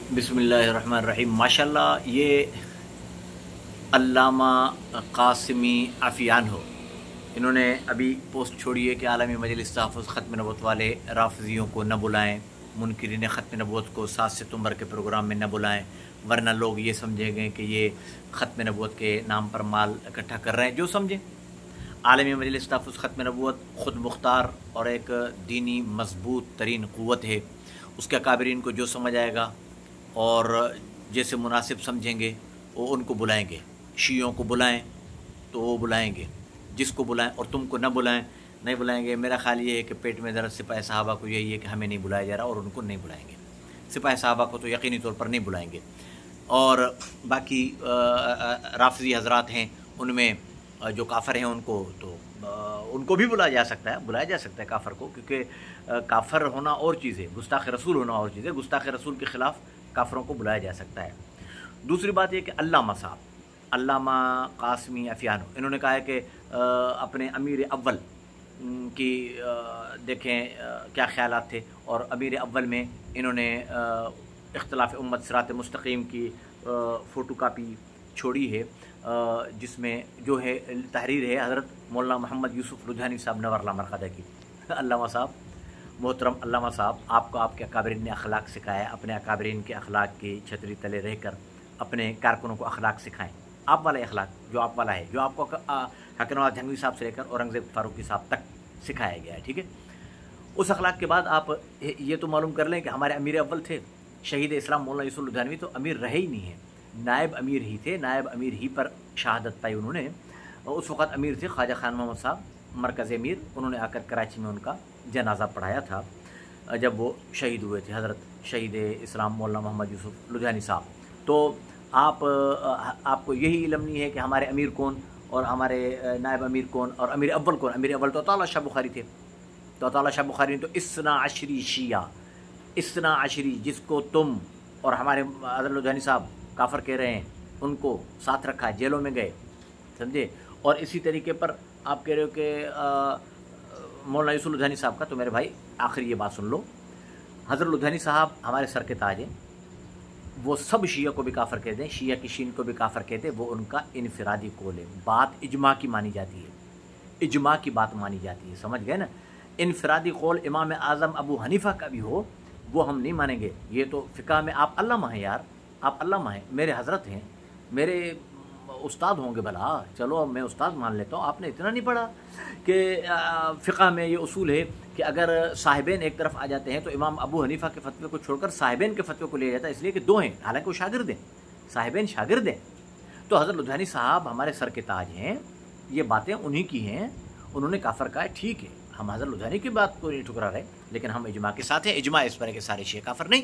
बिस्मिल्लाहिर्रहमानिर्रहीम। माशाल्लाह ये अल्लामा कासिमी आफियान हो, इन्होंने अभी पोस्ट छोड़ी है कि आलमी मजलिस तहफ़्फ़ुज़ ख़त्म नबूवत वाले राफ़िज़ियों को न बुलाएं, मुनकिरीन ख़त्म नबूवत को 7 सितंबर के प्रोग्राम में न बुलाएं, वरना लोग ये समझेंगे कि ये ख़त्म नबूवत के नाम पर माल इकट्ठा कर रहे हैं। जो समझें, आलमी मजलिस तहफ़्फ़ुज़ ख़त्म नबूवत ख़ुद मुख्तार और एक दीनी मजबूत तरीन क़ुव्वत है। उसके अकाबरीन को जो समझ आएगा और जैसे मुनासिब समझेंगे वो उनको बुलाएंगे। शियों को बुलाएं तो वो बुलाएंगे, जिसको बुलाएं, और तुमको न बुलाएं नहीं बुलाएंगे। मेरा ख्याल ये है कि पेट में दर्द सिपाही साहबा को यही है कि हमें नहीं बुलाया जा रहा और उनको नहीं बुलाएंगे। सिपाही साहबा को तो यकीनी तौर पर नहीं बुलाएंगे। और बाकी राफ़िज़ी हज़रात हैं, उनमें जो काफ़र हैं उनको भी बुलाया जा सकता है काफ़र को, क्योंकि काफ़र होना और चीज़ है, गुस्ताख़ रसूल होना और चीज़ है। गुस्ताख़ रसूल के ख़िलाफ़ काफ़रों को बुलाया जा सकता है। दूसरी बात यह कि अल्लामा कासिमी आफियान, इन्होंने कहा है कि अपने अमीर अव्वल की देखें क्या ख़यालात थे, और अमीर अव्वल में इन्होंने इख्तिलाफ़ उम्मत सिरात मुस्तक़ीम की फ़ोटो कापी छोड़ी है, जिसमें जो है तहरीर है हज़रत मौलाना मोहम्मद यूसुफ लुधियानी साहब नवरला मरकज़ा की। अल्लामा साहब, मोहतरम अल्लामा साहब, आपको आपके अकाबरीन ने अखलाक सिखाया है। अपने अकाबरीन के अखलाक की छतरी तले रहकर अपने कारकुनों को अखलाक सिखाएं। आप वाला अखलाक जो आप वाला है, जो आपको हकनवाज जंगवी साहब से लेकर औरंगज़ेब फ़ारूकी साहब तक सिखाया गया है, ठीक है। उस अखलाक के बाद आप ये तो मालूम कर लें कि हमारे अमीर अव्वल थे शहीद इस्लाम मौलाना यूसुफ लुधियानवी, तो अमीर रहे ही नहीं है, नायब अमीर ही थे। नायब अमीर ही पर शहादत पाई उन्होंने। उस वक़्त अमीर थे ख्वाजा खान मोहम्मद साहब, मरकज़ अमीर। उन्होंने आकर कराची में उनका जनाजा पढ़ाया था जब वो शहीद हुए थे, हज़रत शहीद इस्लाम मौलाना मोहम्मद यूसुफ लुधियानी साहब। तो आपको यही इल्म नहीं है कि हमारे अमीर कौन और हमारे नायब अमीर कौन और अमीर अव्वल कौन। अमीर अव्वल तो अताउल्लाह शाह बुखारी थे। तो अताउल्लाह शाह बुखारी ने तो इस्ना अशरी शिया, इस्ना अशरी, जिसको तुम और हमारे हज़रत लुधियानी साहब काफ़र कह रहे हैं, उनको साथ रखा, जेलों में गए, समझे। और इसी तरीके पर आप कह रहे हो कि मौलाना यूसुफ लुधियानी साहब का, तो मेरे भाई आखिर ये बात सुन लो, हज़रत लुधियानी साहब हमारे सर के ताज हैं। वो सब शिया को भी काफ़र कहते हैं, शिया की शीन को भी काफ़र कहते हैं। वो उनका इनफरादी कौल है, बात इजमा की मानी जाती है, इजमा की बात मानी जाती है, समझ गए ना। इनफरादी कौल इमाम आज़म अबू हनीफ़ा का भी हो, वो हम नहीं मानेंगे। ये तो फ़िक़्ह में आप अल्लामा हैं यार, आप अल्लामा हैं, मेरे हज़रत हैं, मेरे उस्ताद होंगे भला। चलो मैं उस्ताद मान लेता हूँ। आपने इतना नहीं पढ़ा कि फ़िक़्ह में ये उसूल है कि अगर साहिबैन एक तरफ आ जाते हैं तो इमाम अबू हनीफ़ा के फतवे को छोड़कर साहिबैन के फतवे को लिया जाता है, इसलिए कि दो हैं, हालांकि वो शागिर्द हैं, साहिबैन शागिर्द हैं। तो हज़रत लुधियानी साहब हमारे सर के ताज हैं, ये बातें उन्हीं की हैं। उन्होंने काफ़र कहा है, ठीक है, हम हज़रत लुधियानी की बात को नहीं ठुकरा रहे, लेकिन हम इजमा के साथ हैं। इजमा इस पर के सारे शिया काफ़र नहीं।